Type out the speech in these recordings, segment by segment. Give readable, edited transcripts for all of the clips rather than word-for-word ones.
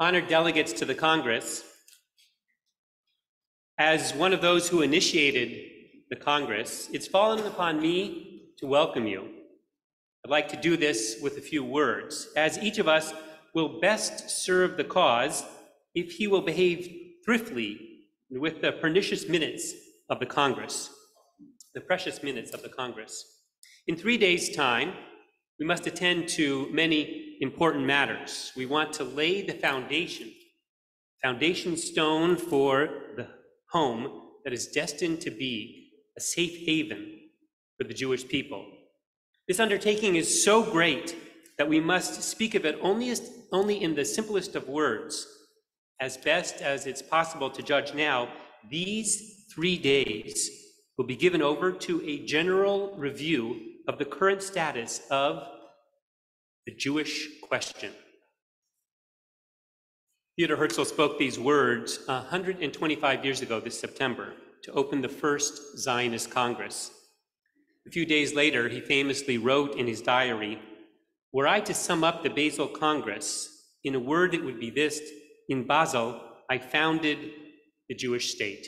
Honored delegates to the Congress, as one of those who initiated the Congress, it's fallen upon me to welcome you. I'd like to do this with a few words, as each of us will best serve the cause if he will behave thriftily with the pernicious minutes of the Congress, the precious minutes of the Congress. In 3 days' time, we must attend to many important matters. We want to lay the foundation stone for the home that is destined to be a safe haven for the Jewish people. This undertaking is so great that we must speak of it only in the simplest of words. As best as it's possible to judge now, these 3 days will be given over to a general review of the current status of the Jewish question. Theodor Herzl spoke these words 125 years ago this September to open the first Zionist Congress. A few days later, he famously wrote in his diary, "Were I to sum up the Basel Congress, in a word it would be this: in Basel, I founded the Jewish state."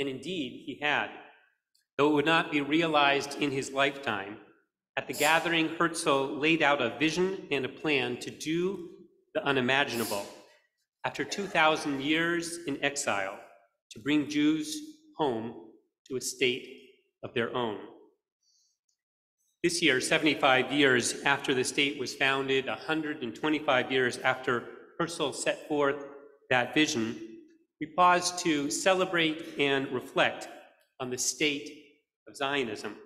And indeed, he had. Though it would not be realized in his lifetime, at the gathering, Herzl laid out a vision and a plan to do the unimaginable. After 2,000 years in exile, to bring Jews home to a state of their own. This year, 75 years after the state was founded, 125 years after Herzl set forth that vision, we pause to celebrate and reflect on the state of Zionism.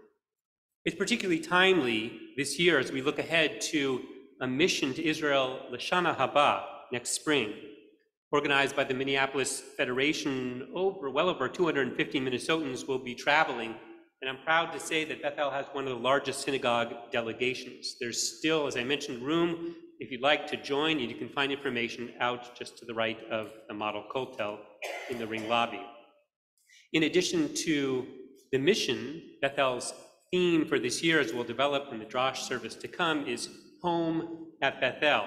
It's particularly timely this year as we look ahead to a mission to Israel, Hashanah Haba, next spring, organized by the Minneapolis Federation. Well over 250 Minnesotans will be traveling, and I'm proud to say that Bethel has one of the largest synagogue delegations. There's still, as I mentioned, room if you'd like to join, and you can find information out just to the right of the model Kotel in the ring lobby. In addition to the mission, Bethel's theme for this year, as we'll develop in the Rosh service to come, is Home at Bethel.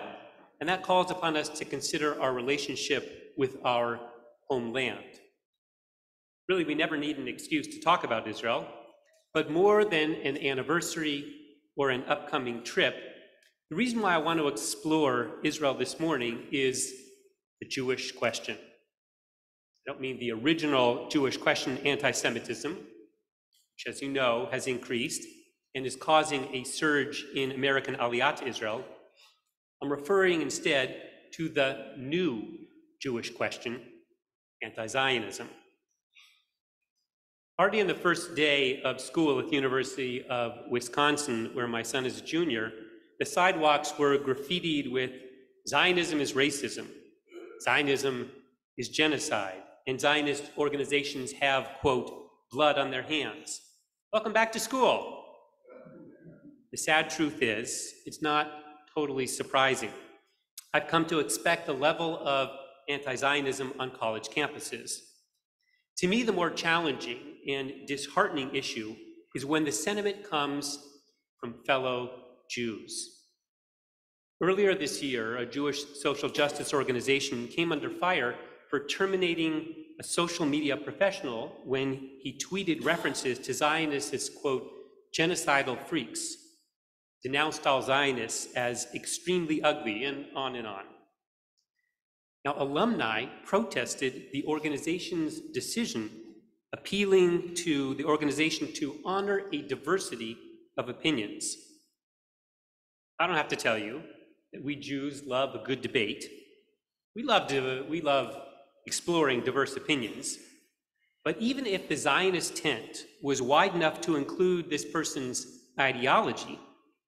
And that calls upon us to consider our relationship with our homeland. Really, we never need an excuse to talk about Israel, but more than an anniversary or an upcoming trip, the reason why I want to explore Israel this morning is the Jewish question. I don't mean the original Jewish question, anti-Semitism, which, as you know, has increased and is causing a surge in American aliyah to Israel. I'm referring instead to the new Jewish question, anti-Zionism. Already on the first day of school at the University of Wisconsin, where my son is a junior, the sidewalks were graffitied with "Zionism is racism," "Zionism is genocide," and Zionist organizations have, quote, "blood on their hands." Welcome back to school. The sad truth is, it's not totally surprising. I've come to expect a level of anti-Zionism on college campuses. To me, the more challenging and disheartening issue is when the sentiment comes from fellow Jews. Earlier this year, a Jewish social justice organization came under fire for terminating a social media professional when he tweeted references to Zionists as, quote, "genocidal freaks," denounced all Zionists as extremely ugly, and on and on. Now, alumni protested the organization's decision, appealing to the organization to honor a diversity of opinions. I don't have to tell you that we Jews love a good debate. We love exploring diverse opinions. But even if the Zionist tent was wide enough to include this person's ideology,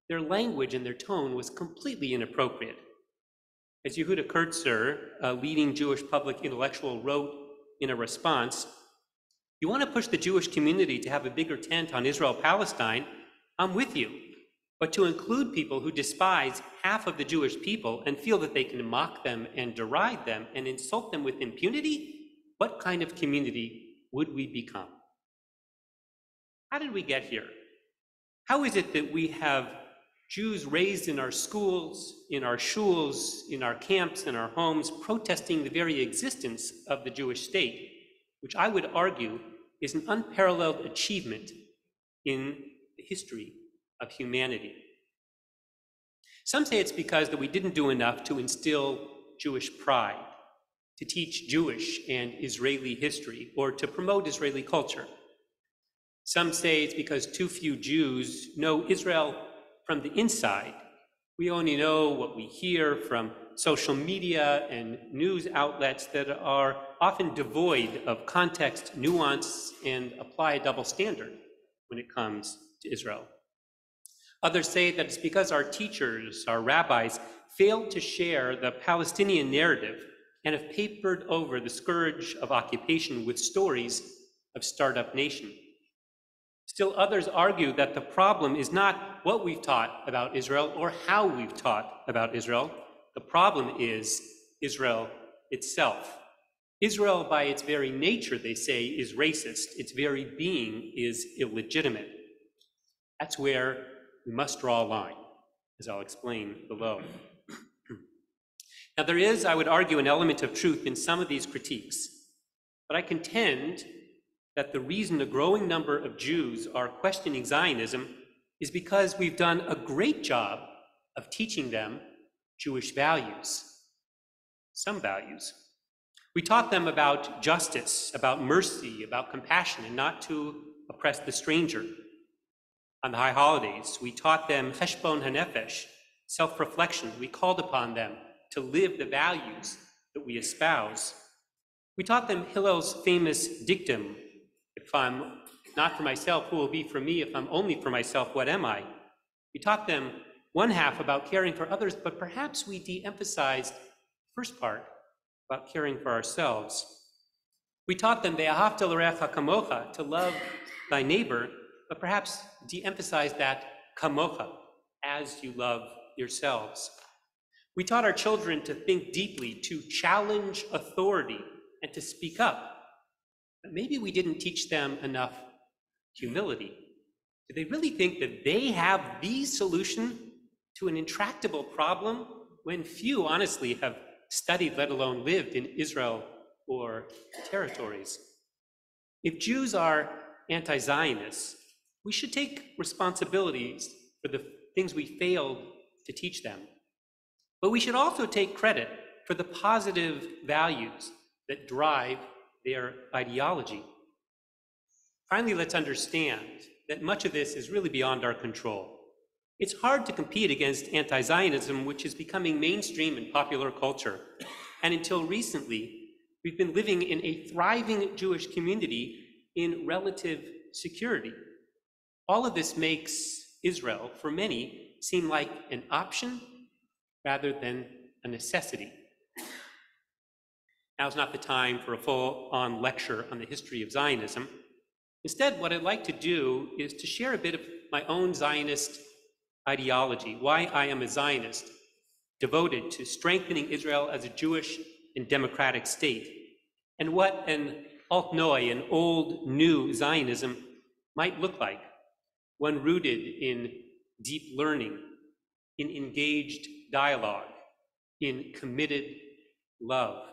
their language and their tone was completely inappropriate. As Yehuda Kurtzer, a leading Jewish public intellectual, wrote in a response, "You want to push the Jewish community to have a bigger tent on Israel-Palestine? I'm with you. But to include people who despise half of the Jewish people and feel that they can mock them and deride them and insult them with impunity, what kind of community would we become?" How did we get here? How is it that we have Jews raised in our schools, in our shuls, in our camps, in our homes, protesting the very existence of the Jewish state, which I would argue is an unparalleled achievement in the history of humanity. Some say it's because that we didn't do enough to instill Jewish pride, to teach Jewish and Israeli history, or to promote Israeli culture. Some say it's because too few Jews know Israel from the inside. We only know what we hear from social media and news outlets that are often devoid of context, nuance, and apply a double standard when it comes to Israel. Others say that it's because our teachers, our rabbis, failed to share the Palestinian narrative and have papered over the scourge of occupation with stories of startup nation. Still others argue that the problem is not what we've taught about Israel or how we've taught about Israel. The problem is Israel itself. Israel, by its very nature, they say, is racist. Its very being is illegitimate. That's where we must draw a line, as I'll explain below. Now, there is, I would argue, an element of truth in some of these critiques, but I contend that the reason a growing number of Jews are questioning Zionism is because we've done a great job of teaching them Jewish values, some values. We taught them about justice, about mercy, about compassion, and not to oppress the stranger. On the high holidays, we taught them cheshbon hanefesh, self-reflection. We called upon them to live the values that we espouse. We taught them Hillel's famous dictum, if I'm not for myself, who will be for me? If I'm only for myself, what am I? We taught them one half about caring for others, but perhaps we de-emphasized the first part about caring for ourselves. We taught them ve'ahavta l'reacha kamocha, to love thy neighbor, but perhaps de-emphasized that kamocha, as you love yourselves. We taught our children to think deeply, to challenge authority, and to speak up. But maybe we didn't teach them enough humility. Do they really think that they have the solution to an intractable problem when few, honestly, have studied, let alone lived in Israel or territories? If Jews are anti-Zionists, we should take responsibilities for the things we failed to teach them. But we should also take credit for the positive values that drive their ideology. Finally, let's understand that much of this is really beyond our control. It's hard to compete against anti-Zionism, which is becoming mainstream in popular culture. And until recently, we've been living in a thriving Jewish community in relative security. All of this makes Israel, for many, seem like an option rather than a necessity. Now's not the time for a full-on lecture on the history of Zionism. Instead, what I'd like to do is to share a bit of my own Zionist ideology, why I am a Zionist, devoted to strengthening Israel as a Jewish and democratic state, and what an alt-Noi, an old, new Zionism might look like, one rooted in deep learning, in engaged dialogue, in committed love.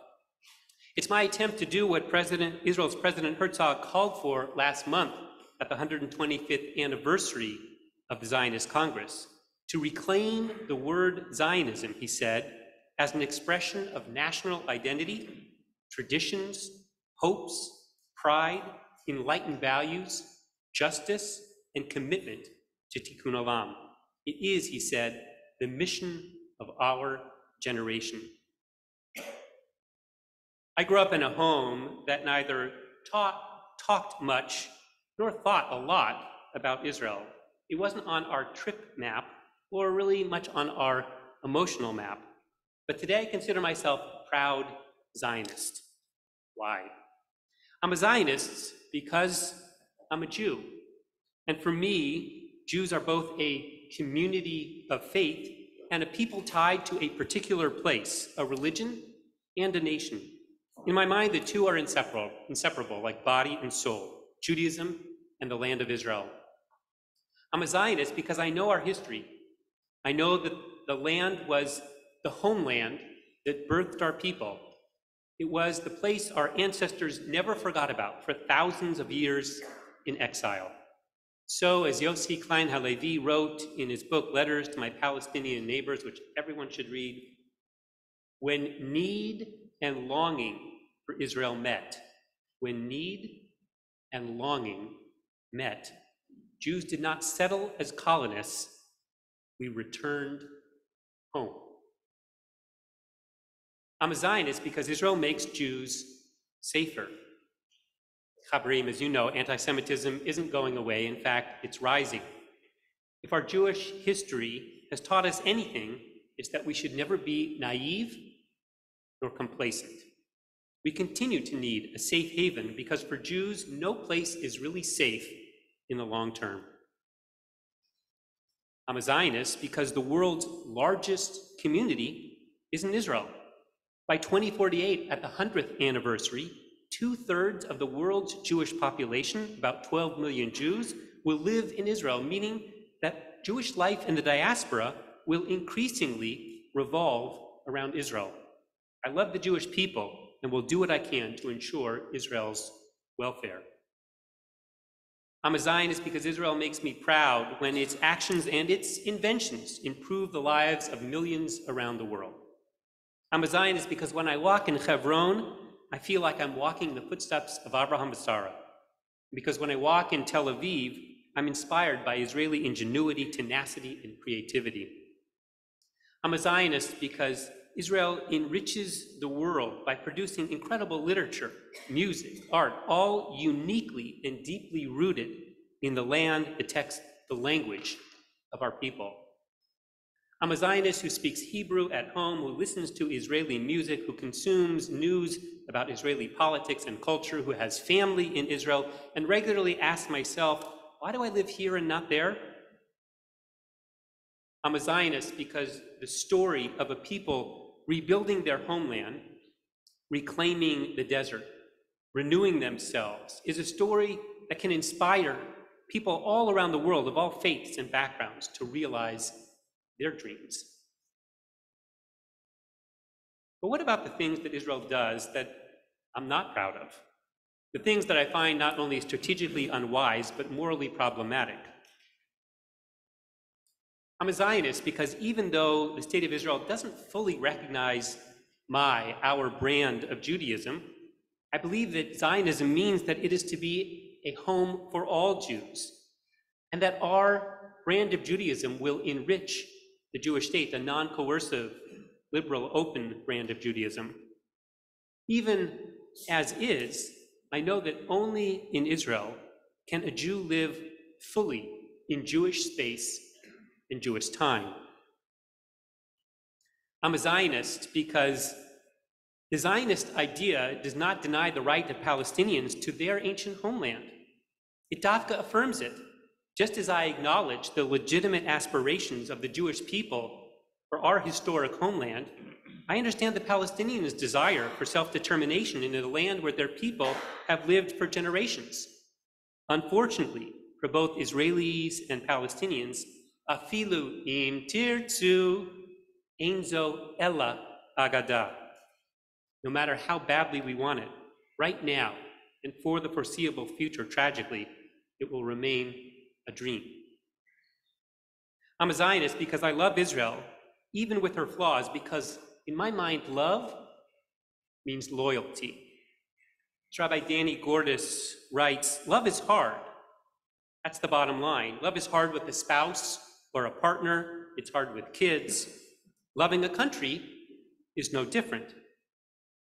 It's my attempt to do what Israel's President Herzog called for last month at the 125th anniversary of the Zionist Congress, to reclaim the word Zionism, he said, as an expression of national identity, traditions, hopes, pride, enlightened values, justice, and commitment to Tikkun Olam. It is, he said, the mission of our generation. I grew up in a home that neither talked much nor thought a lot about Israel. It wasn't on our trip map or really much on our emotional map. But today I consider myself a proud Zionist. Why? I'm a Zionist because I'm a Jew. And for me, Jews are both a community of faith and a people tied to a particular place, a religion and a nation. In my mind, the two are inseparable, like body and soul, Judaism and the land of Israel. I'm a Zionist because I know our history. I know that the land was the homeland that birthed our people. It was the place our ancestors never forgot about for thousands of years in exile. So, as Yossi Klein Halevi wrote in his book, Letters to My Palestinian Neighbors, which everyone should read, when need and longing for Israel met, when need and longing met, Jews did not settle as colonists, we returned home. I'm a Zionist because Israel makes Jews safer. Chabrim, as you know, anti-Semitism isn't going away. In fact, it's rising. If our Jewish history has taught us anything, it's that we should never be naive nor complacent. We continue to need a safe haven because for Jews, no place is really safe in the long term. I'm a Zionist because the world's largest community is in Israel. By 2048, at the 100th anniversary, 2/3 of the world's Jewish population, about 12 million Jews, will live in Israel, meaning that Jewish life in the diaspora will increasingly revolve around Israel. I love the Jewish people and will do what I can to ensure Israel's welfare. I'm a Zionist because Israel makes me proud when its actions and its inventions improve the lives of millions around the world. I'm a Zionist because when I walk in Hebron, I feel like I'm walking the footsteps of Abraham and Sarah. Because when I walk in Tel Aviv, I'm inspired by Israeli ingenuity, tenacity, and creativity. I'm a Zionist because Israel enriches the world by producing incredible literature, music, art, all uniquely and deeply rooted in the land, the text, the language of our people. I'm a Zionist who speaks Hebrew at home, who listens to Israeli music, who consumes news about Israeli politics and culture, who has family in Israel, and regularly asks myself, why do I live here and not there? I'm a Zionist because the story of a people rebuilding their homeland, reclaiming the desert, renewing themselves, is a story that can inspire people all around the world of all faiths and backgrounds to realize their dreams. But what about the things that Israel does that I'm not proud of? The things that I find not only strategically unwise, but morally problematic. I'm a Zionist because even though the state of Israel doesn't fully recognize our brand of Judaism, I believe that Zionism means that it is to be a home for all Jews, and that our brand of Judaism will enrich the Jewish state, a non-coercive, liberal, open brand of Judaism. Even as is, I know that only in Israel can a Jew live fully in Jewish space and Jewish time. I'm a Zionist because the Zionist idea does not deny the right of Palestinians to their ancient homeland. It dafka affirms it, just as I acknowledge the legitimate aspirations of the Jewish people for our historic homeland. I understand the Palestinians' desire for self-determination in a land where their people have lived for generations. Unfortunately, for both Israelis and Palestinians, afilu im tirtzu ein zo ella agada. No matter how badly we want it, right now and for the foreseeable future, tragically, it will remain a dream. I'm a Zionist because I love Israel, even with her flaws, because in my mind, love means loyalty. As Rabbi Danny Gordis writes, love is hard. That's the bottom line. Love is hard with a spouse or a partner. It's hard with kids. Loving a country is no different.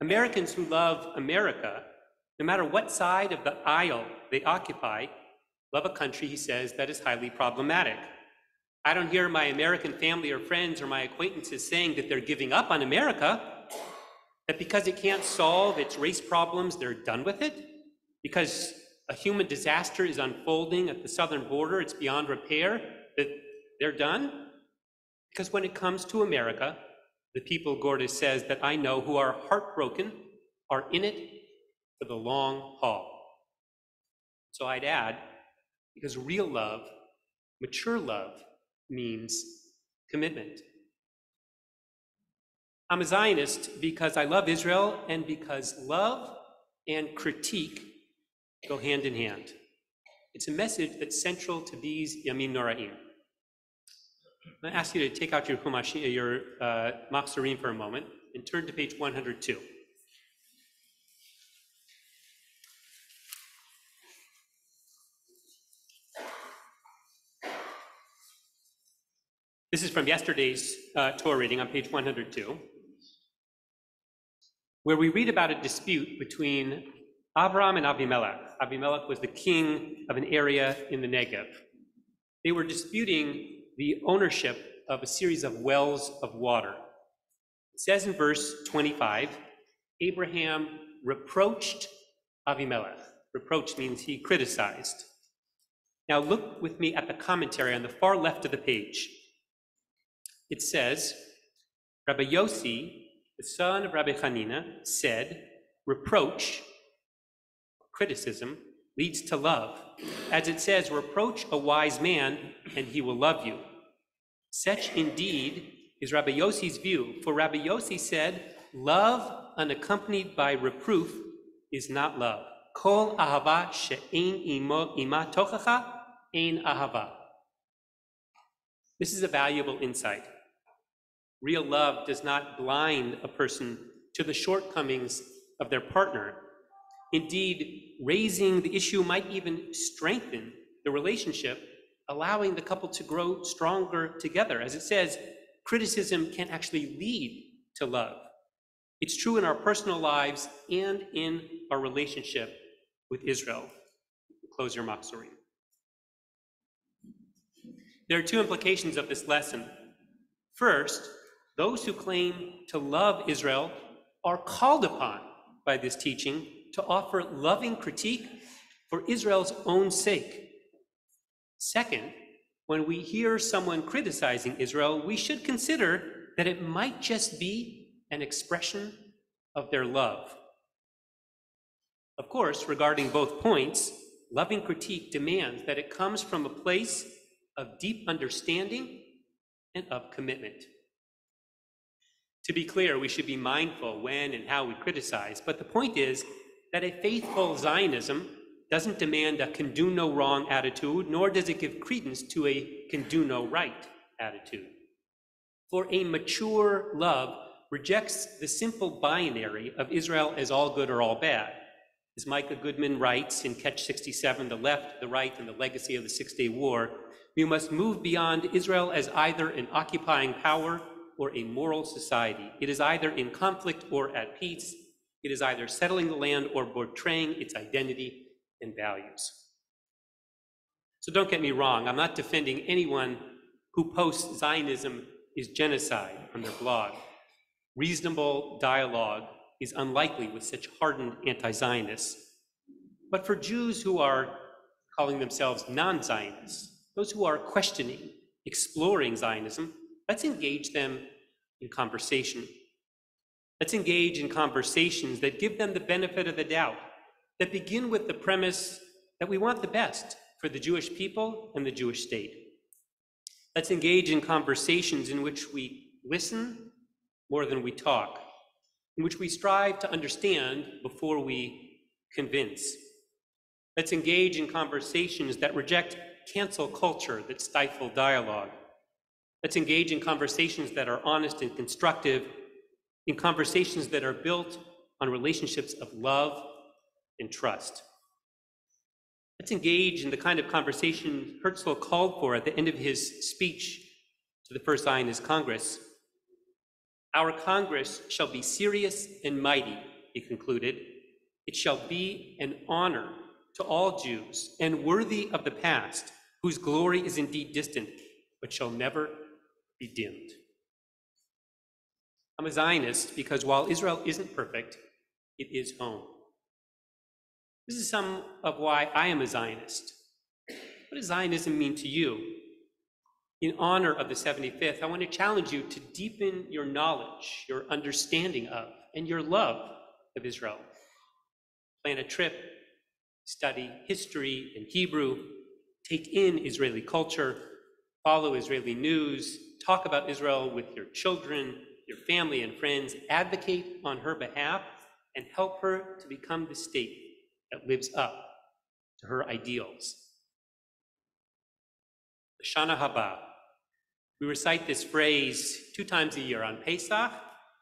Americans who love America, no matter what side of the aisle they occupy, love a country, he says, that is highly problematic. I don't hear my American family or friends or my acquaintances saying that they're giving up on America, that because it can't solve its race problems, they're done with it, because a human disaster is unfolding at the southern border, it's beyond repair, that they're done. Because when it comes to America, the people, Gordis says, that I know who are heartbroken are in it for the long haul. So I'd add, because real love, mature love, means commitment. I'm a Zionist because I love Israel and because love and critique go hand in hand. It's a message that's central to these Yamim Noraim. I'm going to ask you to take out your Machzorim for a moment and turn to page 102. This is from yesterday's Torah reading on page 102, where we read about a dispute between Avram and Avimelech. Avimelech was the king of an area in the Negev. They were disputing the ownership of a series of wells of water. It says in verse 25, Abraham reproached Avimelech. Reproach means he criticized. Now look with me at the commentary on the far left of the page. It says, Rabbi Yossi, the son of Rabbi Hanina, said, reproach, criticism, leads to love. As it says, reproach a wise man and he will love you. Such indeed is Rabbi Yossi's view. For Rabbi Yossi said, love unaccompanied by reproof is not love. Kol ahava she'ein ima tochacha, ein ahava. This is a valuable insight. Real love does not blind a person to the shortcomings of their partner. Indeed, raising the issue might even strengthen the relationship, allowing the couple to grow stronger together. As it says, criticism can actually lead to love. It's true in our personal lives and in our relationship with Israel. Close your Machzorim. There are two implications of this lesson. First, those who claim to love Israel are called upon by this teaching to offer loving critique for Israel's own sake. Second, when we hear someone criticizing Israel, we should consider that it might just be an expression of their love. Of course, regarding both points, loving critique demands that it comes from a place of deep understanding and of commitment. To be clear, we should be mindful when and how we criticize, but the point is that a faithful Zionism doesn't demand a can do no wrong attitude, nor does it give credence to a can do no right attitude. For a mature love rejects the simple binary of Israel as all good or all bad. As Micah Goodman writes in Catch 67, The Left, the Right, and the Legacy of the Six-Day War, we must move beyond Israel as either an occupying power or a moral society. It is either in conflict or at peace. It is either settling the land or betraying its identity and values. So don't get me wrong, I'm not defending anyone who posts Zionism is genocide on their blog. Reasonable dialogue is unlikely with such hardened anti-Zionists. But for Jews who are calling themselves non-Zionists, those who are questioning, exploring Zionism, let's engage them in conversation. Let's engage in conversations that give them the benefit of the doubt, that begin with the premise that we want the best for the Jewish people and the Jewish state. Let's engage in conversations in which we listen more than we talk, in which we strive to understand before we convince. Let's engage in conversations that reject cancel culture that stifle dialogue. Let's engage in conversations that are honest and constructive, in conversations that are built on relationships of love and trust. Let's engage in the kind of conversation Herzl called for at the end of his speech to the First Zionist Congress. Our Congress shall be serious and mighty, he concluded. It shall be an honor to all Jews and worthy of the past, whose glory is indeed distant, but shall never be dimmed. I'm a Zionist because while Israel isn't perfect, it is home. This is some of why I am a Zionist. What does Zionism mean to you? In honor of the 75th, I want to challenge you to deepen your knowledge, your understanding of, and your love of Israel. Plan a trip, study history and Hebrew, take in Israeli culture, Follow Israeli news, talk about Israel with your children, your family and friends, advocate on her behalf, and help her to become the state that lives up to her ideals. Hashanah haba. We recite this phrase 2 times a year, on Pesach,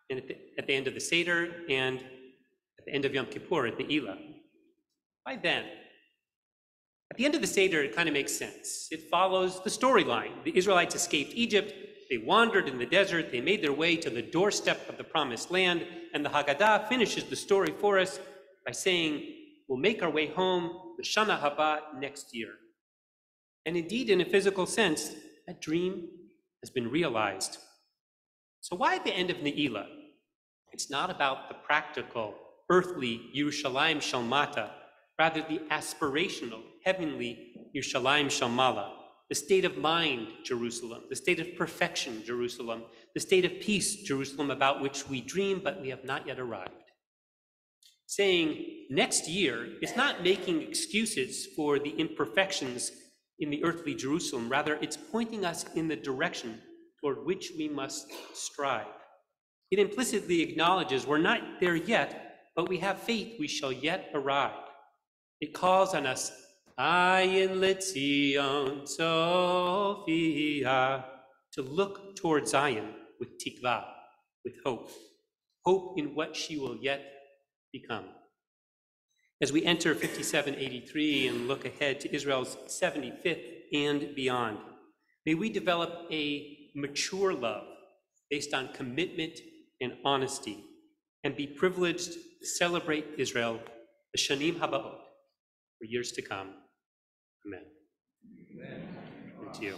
and at the end of the Seder, and at the end of Yom Kippur at the Eilah. Why then? At the end of the Seder, it kind of makes sense. It follows the storyline. The Israelites escaped Egypt, they wandered in the desert, they made their way to the doorstep of the Promised Land, and the Haggadah finishes the story for us by saying, we'll make our way home, the Shana Haba, next year. And indeed, in a physical sense, that dream has been realized. So why at the end of Ne'ilah? It's not about the practical, earthly Yerushalayim Shalmata, rather the aspirational, heavenly Yerushalayim Shalmala, the state of mind Jerusalem, the state of perfection Jerusalem, the state of peace Jerusalem about which we dream but we have not yet arrived. Saying next year is not making excuses for the imperfections in the earthly Jerusalem, rather it's pointing us in the direction toward which we must strive. It implicitly acknowledges we're not there yet, but we have faith we shall yet arrive. It calls on us, Ayin Letzion Sophia, to look toward Zion with tikva, with hope, hope in what she will yet become. As we enter 5783 and look ahead to Israel's 75th and beyond, may we develop a mature love based on commitment and honesty, and be privileged to celebrate Israel, the Shanim Habaot, for years to come. Amen. Amen. And to you.